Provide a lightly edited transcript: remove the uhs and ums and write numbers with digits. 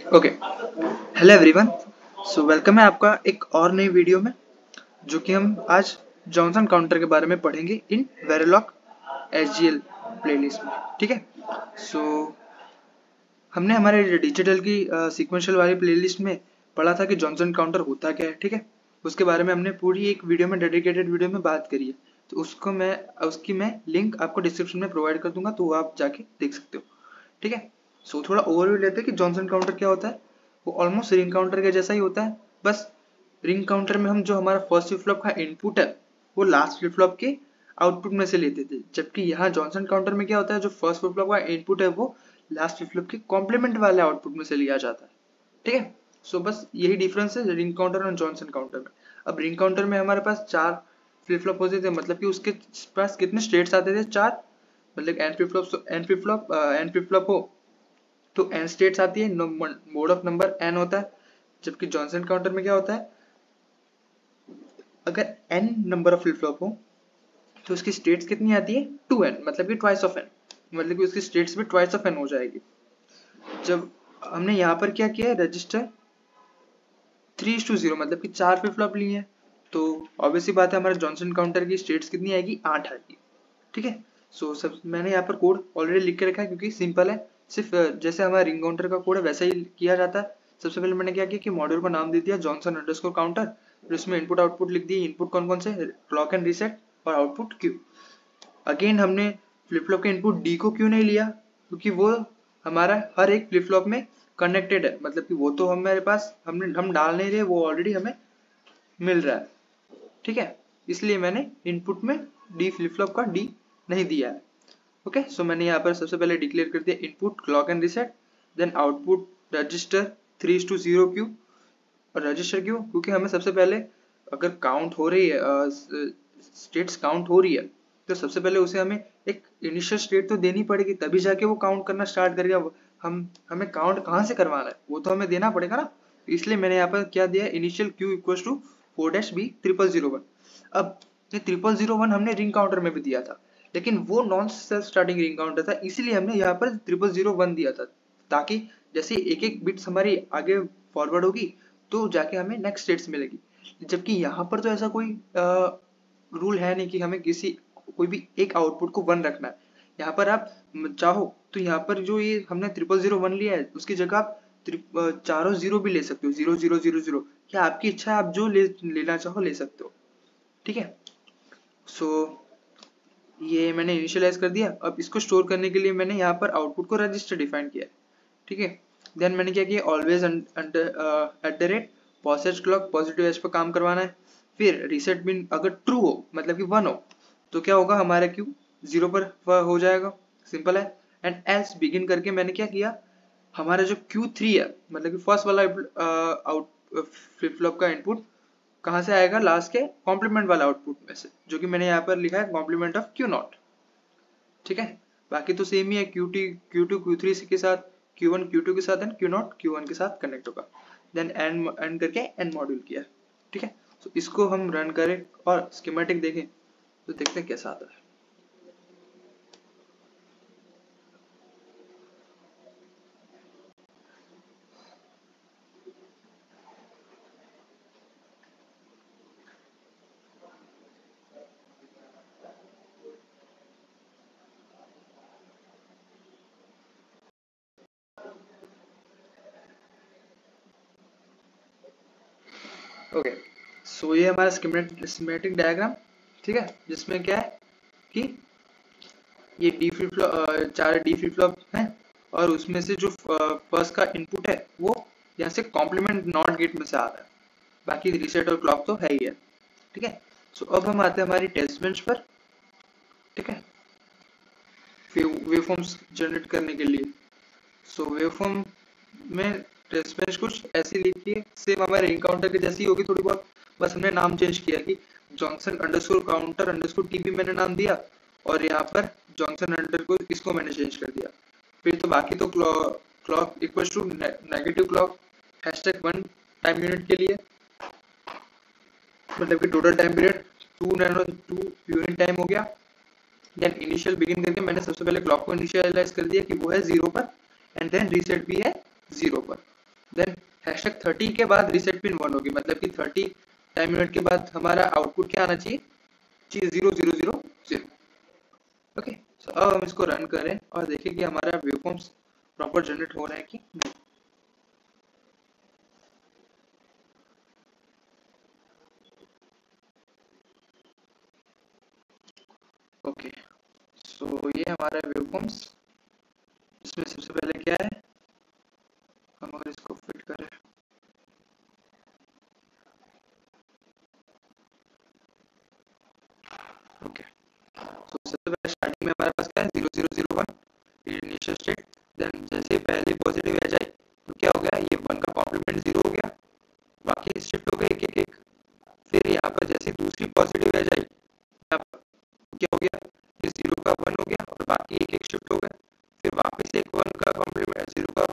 Okay, hello everyone. So welcome है आपका एक और नई वीडियो में, जो कि हम आज जॉनसन काउंटर के बारे में पढ़ेंगे इन वेरिलॉग एसजीएल प्लेलिस्ट में। ठीक है। सो हमने हमारे डिजिटल की सीक्वेंशियल वाली प्लेलिस्ट में पढ़ा था कि जॉनसन काउंटर होता क्या है। ठीक है। उसके बारे में हमने पूरी एक वीडियो में, डेडिकेटेड वीडियो में बात करी है। तो उसकी मैं लिंक आपको डिस्क्रिप्शन में प्रोवाइड कर दूंगा, तो वो आप जाके देख सकते हो। ठीक है। सो थोड़ा ओवरव्यू लेते हैं कि जॉनसन काउंटर क्या होता है। वो ऑलमोस्ट रिंग काउंटर के जैसा ही होता है, बस रिंग काउंटर में हम जो हमारा फर्स्ट फ्लिप फ्लॉप का इनपुट है वो लास्ट फ्लिप फ्लॉप के आउटपुट में से लेते थे, जबकि यहाँ जॉनसन काउंटर में क्या होता है, जो फर्स्ट फ्लिप फ्लॉप का इनपुट है वो लास्ट फ्लिप फ्लॉप के कॉम्प्लीमेंट वाले आउटपुट में से लिया जाता है। ठीक है। सो बस यही डिफरेंस है रिंग काउंटर और जॉनसन काउंटर में। अब रिंग काउंटर में हमारे पास 4 फ्लिप फ्लॉप होते थे, मतलब कि उसके पास कितने स्टेट्स आते थे, 4। मतलब एन फ्लिप फ्लॉप हो तो एन स्टेट्स आती है, मोड ऑफ नंबर एन होता है। जबकि जॉनसन काउंटर में क्या होता है, अगर N number of flip flop हो तो उसकी स्टेट्स कितनी आती है, 2n, मतलब कि ट्वाइस ऑफ एन, मतलब कि उसकी स्टेट्स भी ट्वाइस ऑफ एन हो जाएगी। जब हमने यहाँ पर क्या किया है, रजिस्टर 3:0, मतलब कि 4 फ्लिप फ्लॉप लिए हैं, तो ऑब्वियसली बात है हमारे जॉनसन काउंटर की स्टेट्स कितनी आएगी, 8 आएगी। ठीक है। सो सब मैंने यहाँ पर कोड ऑलरेडी लिख के रखा है, क्योंकि सिंपल है। सिर्फ जैसे हमारा रिंग काउंटर का कोड है वैसा ही किया जाता है। सबसे पहले मैंने क्या किया कि मॉड्यूल को नाम दे दिया जॉनसन अंडरस्कोर काउंटर, फिर उसमें इनपुट आउटपुट लिख दिए। इनपुट कौन कौन से, क्लॉक एंड रीसेट, और आउटपुट क्यू। अगेन हमने फ्लिप फ्लॉप के इनपुट डी को क्यों नहीं लिया, क्योंकि वो हमारा हर एक फ्लिप फ्लॉप में कनेक्टेड है, मतलब कि वो तो हमारे पास हम डाल नहीं रहे, वो ऑलरेडी हमें मिल रहा है। ठीक है। इसलिए मैंने इनपुट में डी फ्लिप फ्लॉप का डी नहीं दिया है। ओके। सो मैंने यहाँ पर सबसे पहले डिक्लेयर कर दिया input clock and reset, then output register 3:0 Q. और रजिस्टर क्यों, क्योंकि हमें सबसे पहले अगर काउंट हो रही है, स्टेट्स काउंट हो रही है, तो सबसे पहले उसे हमें एक इनिशियल स्टेट तो देनी पड़ेगी, तभी जाके वो काउंट करना स्टार्ट करेगा। हमें काउंट कहाँ से करवाना है वो तो हमें देना पड़ेगा ना। इसलिए मैंने यहाँ पर क्या दिया, initial Q equal to 4-B0001। अब ये 0001 हमने रिंग काउंटर में भी दिया था, लेकिन वो non self starting ring counter था, इसीलिए हमने यहाँ पर 0001 दिया था, ताकि जैसे एक एक बिट्स हमारी आगे फॉरवर्ड होगी तो जाके हमें नेक्स्ट स्टेट्स मिलेगी। जबकि यहाँ पर तो ऐसा कोई रूल है नहीं कि हमें कोई भी एक आउटपुट को 1 रखना है। यहाँ पर आप चाहो तो यहाँ पर जो ये हमने 0001 लिया है उसकी जगह आप चारों 0 भी ले सकते हो, 0000। क्या आपकी इच्छा है, आप जो लेना चाहो ले सकते हो। ठीक है। सो ये मैंने इनिशियलाइज कर दिया। अब इसको स्टोर करने के लिए मैंने यहाँ पर आउटपुट को रजिस्टर डिफाइन किया है। ठीक है। देन मैंने क्या किया, always at the rate posedge clock positive edge पर काम करवाना है। फिर रीसेट बिन अगर ट्रू हो, मतलब कि 1 हो, तो क्या होगा, हमारा क्यू 0 पर हो जाएगा। सिंपल है। एंड एल्स बिगिन करके मैंने क्या किया, हमारा जो Q3 है, मतलब कि फर्स्ट वाला आउट फ्लिप फ्लॉप का इनपुट कहाँ से आएगा, लास्ट के कॉम्प्लीमेंट वाला आउटपुट में से, जो कि मैंने यहाँ पर लिखा है कॉम्प्लीमेंट ऑफ Q0। ठीक है। बाकी तो सेम ही है, Q2 Q3 के साथ, Q1 Q2 के साथ, एंड Q0 Q1 के साथ कनेक्ट होगा। देन एंड करके एंड मॉड्यूल किया। ठीक है। तो इसको हम रन करें और स्कीमेटिक देखें तो देखते हैं कैसा आता है। ओके। सो ये हमारा स्कीमेटिक डायग्राम। ठीक है। जिसमें क्या है कि ये D flip flop, 4 D flip flop है, और उसमें से जो फर्स्ट का इनपुट है वो यहाँ से कॉम्प्लीमेंट नॉट गेट में से आ रहा है। बाकी रीसेट और क्लॉक तो है ही है। ठीक है। सो अब हम आते हैं हमारी टेस्ट बेंच पर। ठीक है। वेवफॉर्म्स जनरेट करने के लिए। सो वेवफॉर्म में टेस्ट बेंच कुछ ऐसी लिखी है, सेम हमारे इनकाउंटर के जैसी होगी थोड़ी बहुत, बस हमने नाम चेंज किया कि Johnson underscore counter underscore TP मैंने नाम दिया, और यहाँ पर जॉनसन अंडर को इसको मैंने चेंज कर दिया। फिर तो बाकी तो clock equal to negative clock #1 time unit के लिए, मतलब कि total time period 2 unit time हो गया। देन इनिशियल बिगिन करके मैंने सबसे पहले क्लॉक को इनिशियलाइज कर दिया कि वो है 0 पर, एंड देन रीसेट भी है 0 पर। देन हैशटैग 30 के बाद रीसेट पिन 1 होगी, मतलब कि 30 टाइम यूनिट के बाद हमारा आउटपुट क्या आना चाहिए, 0000। ओके, सो अब हम इसको रन करें और देखें कि हमारा वेवफॉर्म्स प्रॉपर जनरेट हो रहा है कि नहीं। ओके, सो ये हमारा वेवफॉर्म्स, इसमें सबसे पहले क्या है, हम अगर इसको फिट करें, ओके, तो सबसे पहले स्टार्टिंग में हमारे पास क्या है 0001 इनिशियल स्टेट। देन जैसे पहले पॉजिटिव एज आई तो क्या हो गया, ये 1 का कॉम्प्लीमेंट 0 हो गया, बाकी शिफ्ट हो गए एक एक एक। फिर यहाँ पर जैसे दूसरी पॉजिटिव एज आई, यहाँ पर क्या हो गया, ये 0 का 1 हो गया और बाकी एक एक शिफ्ट हो गए। फिर वापस एक 1 का कॉम्प्लीमेंट 0 का